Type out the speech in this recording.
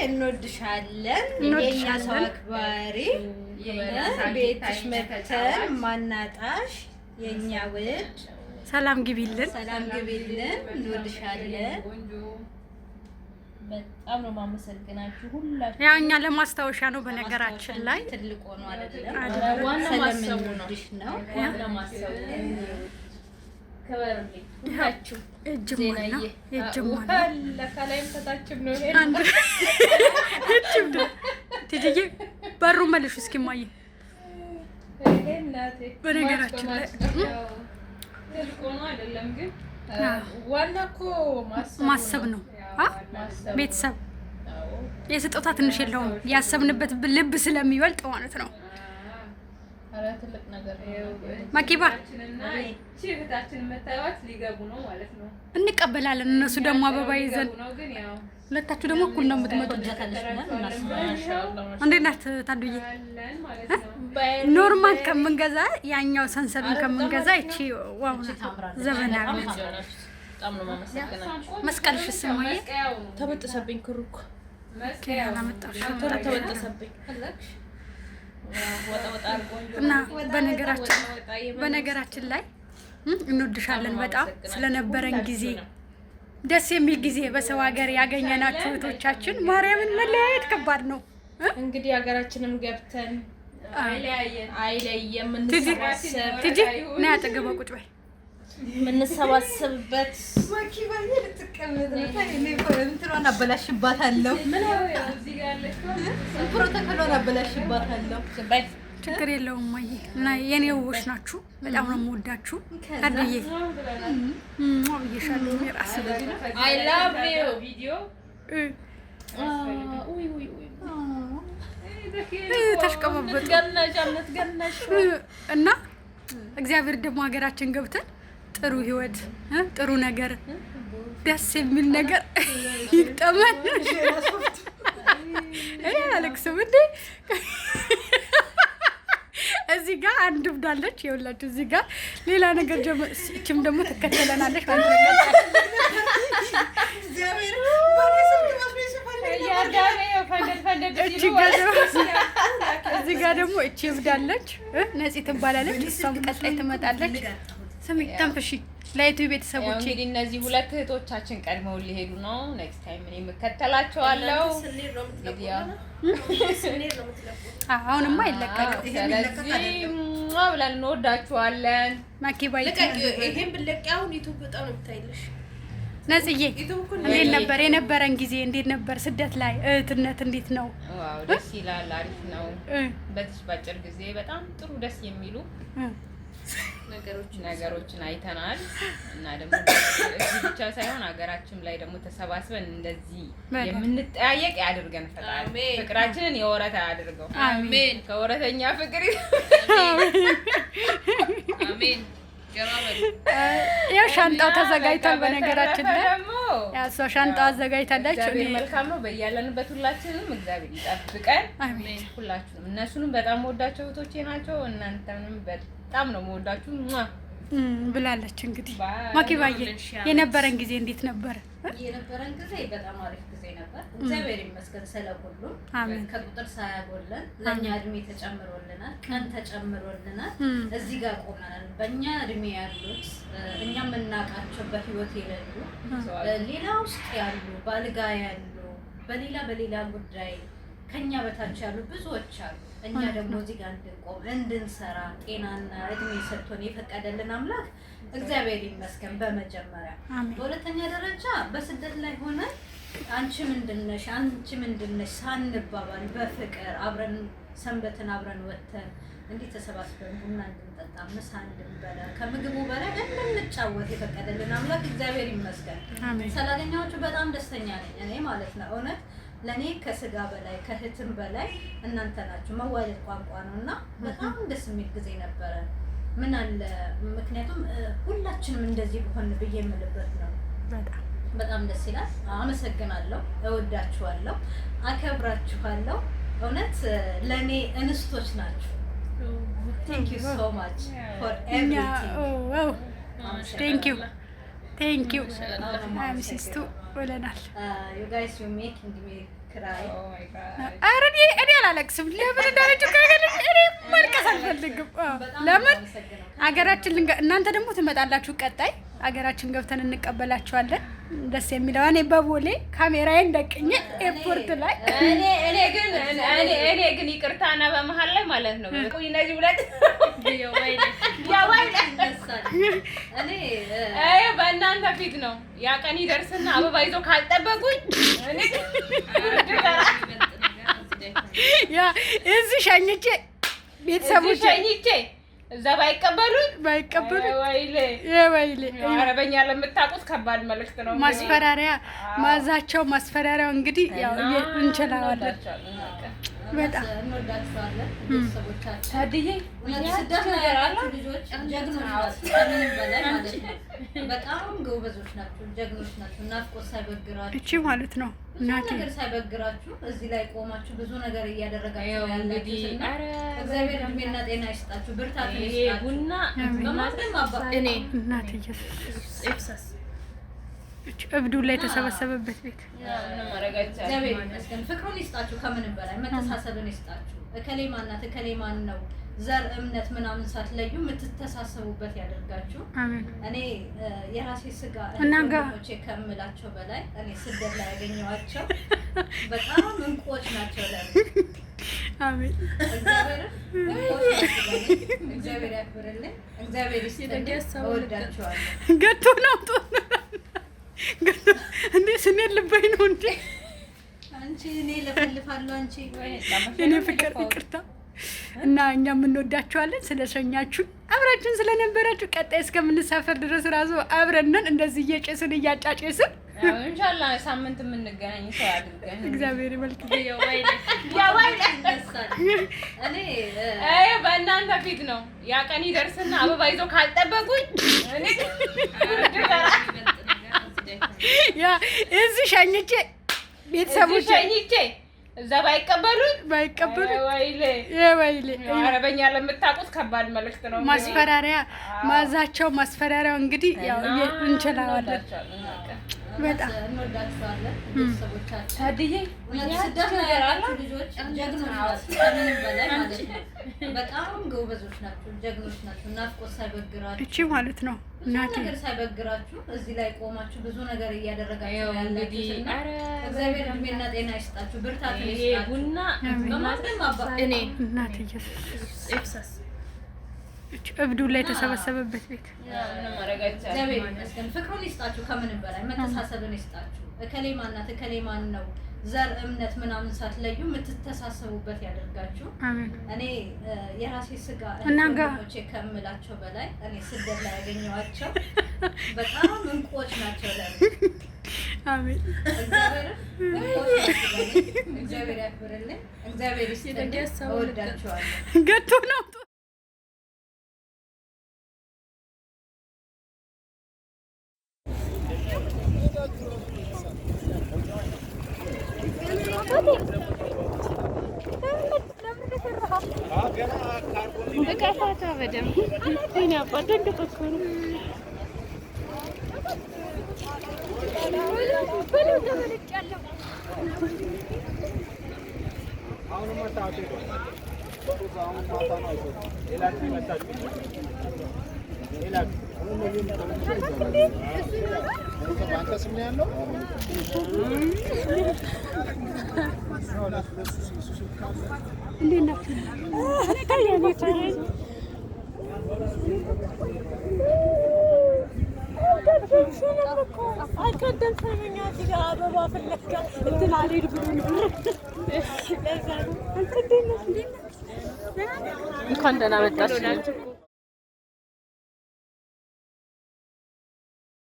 እንወድሻለን የኛ ሰው አክባሪ ቤትሽ መተን ማናጣሽ የኛ ውድ ሰላም ግቢልን እንወድሻለን። በጣም ነው ማመሰግናችሁ ሁላችሁ። ያው እኛ ለማስታወሻ ነው በነገራችን ላይ ትልቅ ሆኖ አይደለም ዋና ማሰቡ ነው። ዋና ማሰቡ ከበርልኝ ሁላችሁ እጅማና እጅማና ለካላይም ተታችም ነው አንድ እጅም ነው ትጅዬ በሩ መልሽ እስኪ ማየ እናቴ በነገራችን ላይ ትልቅ ሆኖ አይደለም ግን ዋና እኮ ማሰብ ነው። ቤተሰብ የስጦታ ትንሽ የለውም ያሰብንበት ልብ ስለሚበልጥ ማለት ነው። አረ ትልቅ ነገር ነው። ማኪባ እህታችን መታየት ሊገቡ ነው ማለት ነው። እንቀበላለን። እነሱ ደግሞ አበባ ይዘን ሁለታችሁ ደግሞ እኩል ነው የምትመጡት። እንዴት ናት ታዱዬ? ኖርማል ከምንገዛ ያኛው ሰንሰሉን ከምንገዛ እቺ ዋው ዘመናዊ ነች። በጣም ነው ማመሰግናችሁ። መስቀልሽ ስማዬ ተበጠሰብኝ ክሩክ መስቀል አመጣሽ ተበጠሰብኝ እና በነገራችን ላይ እንወድሻለን በጣም ስለነበረን ጊዜ ደስ የሚል ጊዜ በሰው ሀገር ያገኘናችሁ እህቶቻችን ማርያምን መለያየት ከባድ ነው። እንግዲህ ሀገራችንም ገብተን አይለየም ትጂ እና ያጠገባ ቁጭ በይ የምንሰባሰብበት ማኪባዬ ልትቀመጥ ነው። እንትኗን አበላሽባታለሁ። ፕሮቶኮሏን አበላሽባታለሁ። ችግር የለውም ማየ እና የኔ ውቦች ናችሁ። በጣም ነው የምወዳችሁ። ታድዬ ብዬሻለሁ። የራስ አይ ላቭ ዩ ቪዲዮ ተሽቀባበጡ እና እግዚአብሔር ደግሞ ሀገራችን ገብተን ጥሩ ህይወት ጥሩ ነገር ደስ የሚል ነገር ይጠመን። አለክስም እንዴ እዚህ ጋር አንድ ብዳለች ይኸውላችሁ። እዚህ ጋር ሌላ ነገር እችም ደግሞ ትከተለናለች ማለት ነው። እዚህ ጋር ደግሞ እቺ ብዳለች ነፂ ትባላለች። እሷም ቀጣይ ትመጣለች። ስሚ ተንፍሺ ለይቱ ቤተሰቦቼ። እንግዲህ እነዚህ ሁለት እህቶቻችን ቀድመው ሊሄዱ ነው። ኔክስት ታይም እኔ የምከተላቸዋለሁ። አሁንማ አይለቀቅም። ስለዚህ ብለን እንወዳችኋለን። ማኪባይ ይሄን ብለቅ አሁን ዩቲዩብ በጣም ነው የምታይልሽ። ነጽዬ እንዴት ነበር የነበረን ጊዜ? እንዴት ነበር ስደት ላይ እህትነት እንዴት ነው? ዋው ደስ ይላል። አሪፍ ነው። በዚህ ባጭር ጊዜ በጣም ጥሩ ደስ የሚሉ ነገሮችን አይተናል እና ደግሞ እዚህ ብቻ ሳይሆን ሀገራችን ላይ ደግሞ ተሰባስበን እንደዚህ የምንጠያየቅ ያድርገን ፈጣሪ። ፍቅራችንን የወረታ ያድርገው። አሜን። ከወረተኛ ፍቅር አሜን። ያው ሻንጣው ተዘጋጅቷል። በነገራችን ላይ ያው እሷ ሻንጣው አዘጋጅታለች። መልካም ነው። በያለንበት ሁላችንም እግዚአብሔር ይጠብቀን። አሜን። ሁላችንም እነሱንም በጣም ወዳቸው እህቶቼ ናቸው። እናንተንም በጣም ነው የምወዳችሁ ብላለች። እንግዲህ ማኪባዬ የነበረን ጊዜ እንዴት ነበር? የነበረን ጊዜ በጣም አሪፍ ጊዜ ነበር። እግዚአብሔር ይመስገን ስለሁሉም ከቁጥር ሳያጎለን ለእኛ እድሜ ተጨምሮልናል፣ ቀን ተጨምሮልናል። እዚህ ጋር ቆመናል። በእኛ እድሜ ያሉት እኛ የምናውቃቸው በህይወት የሌሉ ሌላ ውስጥ ያሉ ባልጋ ያሉ በሌላ ጉዳይ ከኛ በታች ያሉ ብዙዎች አሉ። እኛ ደግሞ እዚህ ጋር እንድንቆም እንድንሰራ ጤናና እድሜ ሰጥቶን የፈቀደልን አምላክ እግዚአብሔር ይመስገን። በመጀመሪያ በሁለተኛ ደረጃ በስደት ላይ ሆነን አንቺ ምንድነሽ ሳንባባል በፍቅር አብረን ሰንበትን አብረን ወተን እንዲህ ተሰባስበን ቡና እንድንጠጣ ምሳ እንድንበላ ከምግቡ በላይ እንድንጫወት የፈቀደልን አምላክ እግዚአብሔር ይመስገን። ስላገኘኋችሁ በጣም ደስተኛ ነኝ እኔ ማለት ነው። እውነት ለኔ ከስጋ በላይ ከእህትም በላይ እናንተ ናችሁ። መዋደድ ቋንቋ ነውና በጣም ደስ የሚል ጊዜ ነበረ። ምን አለ ምክንያቱም ሁላችንም እንደዚህ ቢሆን ብዬ የምልበት ነው። በጣም ደስ ይላል። አመሰግናለሁ። እወዳችኋለሁ፣ አከብራችኋለሁ። እውነት ለኔ እንስቶች ናችሁ። Thank you so much for everything. Thank you. I'm sister ብለናል። You guys you making me ኧረ እኔ አላለቅስም። ለምን እንዳለችው ከገለች እኔ ማልቀስ አልፈልግም። ለምን አገራችን እናንተ ደግሞ ትመጣላችሁ። ቀጣይ አገራችን ገብተን እንቀበላችኋለን። ደስ የሚለው እኔ በቦሌ ካሜራዬን ደቅኜ ኤርፖርት ላይ እኔ ግን ይቅርታና በመሀል ላይ ማለት ነው እነዚህ ሁለት በእናንተ ፊት ነው ያ ቀን ይደርስና አበባ ይዞ ካልጠበቁኝ ያ እዚህ ሸኝቼ ቤተሰቦች ሸኝቼ እዛ ባይቀበሉኝ ወይሌ አረበኛ ለምታውቁት ከባድ መልዕክት ነው። ማስፈራሪያ ማዛቸው ማስፈራሪያው እንግዲህ ያው እንችላለን። በጣም እንወዳችኋለን ቤተሰቦቻችን። ታድዬ ስደት ላይ ያላችሁ ልጆች ጀግኖች ናችሁ። ከምንም በላይ ማለት ነው በጣም ጎበዞች ናችሁ፣ ጀግኖች ናችሁ። ናፍቆት ሳይበግራችሁ እቺ ማለት ነው እናቴ ነገር ሳይበግራችሁ እዚህ ላይ ቆማችሁ ብዙ ነገር እያደረጋችሁ ያላችሁና እግዚአብሔር እድሜና ጤና ይስጣችሁ፣ ብርታት ይስጣችሁ። ቡና በማጥም አባ እኔ እናቴ ኢየሱስ እብዱ ላይ የተሰበሰበበት ቤት እግዚአብሔር ይመስገን። ፍቅሩን ይስጣችሁ፣ ከምንም በላይ መተሳሰብን ይስጣችሁ። እከሌ ማናት እከሌ ማን ነው ዘር እምነት ምናምን ሳትለዩ የምትተሳሰቡበት ያደርጋችሁ። እኔ የራሴ ስጋ እናንጋቾቼ ከምላቸው በላይ እኔ ስደት ላይ ያገኘኋቸው በጣም እንቁዎች ናቸው ለኔ። አሜን። እግዚአብሔር ያክብርልኝ፣ እግዚአብሔር ይስጥልኝ። እወዳችኋለሁ። ገቶ ነው እንዴ ስኔት ልበይ ነው እንዴ አንቺ እኔ ለፈልፋለሁ አንቺ እኔ ፍቅር ይቅርታ እና እኛ እንወዳችኋለን። ስለሸኛችሁን አብራችሁን ስለነበራችሁ ቀጣይ እስከምንሳፈር ድረስ ራሱ አብረንን እንደዚህ እየጨስን እያጫጨስን ኢንሻአላህ ሳምንት የምንገናኝ ሰው አድርገን እግዚአብሔር ይመልክ እኔ በእናንተ ፊት ነው ያ ቀን ይደርስና አበባ ይዞ ካልጠበቁኝ ያ እዚህ ሸኝቼ ቤተሰቦች ሸኝቼ እዛ ባይቀበሉኝ ወይሌ አረበኛ ለምታውቁት ከባድ መልዕክት ነው። ማስፈራሪያ ማዛቸው ማስፈራሪያው እንግዲህ ያው እንችላለን። በጣም እንወዳችኋለን ቤተሰቦቻችን። ታድዬ ስደት ላይ ያላችሁ ልጆች ጀግኖች ናችሁ፣ ከምንም በላይ ማለት ነው በጣም ጎበዞች ናችሁ፣ ጀግኖች ናችሁ። ናፍቆት ሳይበግራችሁ እቺ ማለት ነው እናቴ ነገር ሳይበግራችሁ እዚህ ላይ ቆማችሁ ብዙ ነገር እያደረጋችሁ ያላችሁና እግዚአብሔር እድሜና ጤና ይስጣችሁ፣ ብርታት ይስጣችሁ። ቡና በማጥም አባ እኔ እናቴ ኢየሱስ እብዱ ላይ የተሰበሰበበት ቤት እግዚአብሔር ይመስገን። ፍቅሩን ይስጣችሁ፣ ከምንም በላይ መተሳሰብን ይስጣችሁ። እከሌ ማናት እከሌ ማን ነው ዘር እምነት ምናምን ሳትለዩ የምትተሳሰቡበት ያደርጋችሁ። እኔ የራሴ ስጋ እናንጋቾቼ ከምላቸው በላይ እኔ ስደት ላይ ያገኘኋቸው በጣም እንቁዎች ናቸው ለኔ። አሜን። እግዚአብሔር ያክብርልኝ፣ እግዚአብሔር ይስጥልኝ። እወዳችኋለሁ። ገቶ ነው በቃፋታ በደምብ እኔ አባቴ እንደፈከሩ እንኳን ደህና መጣችሁ።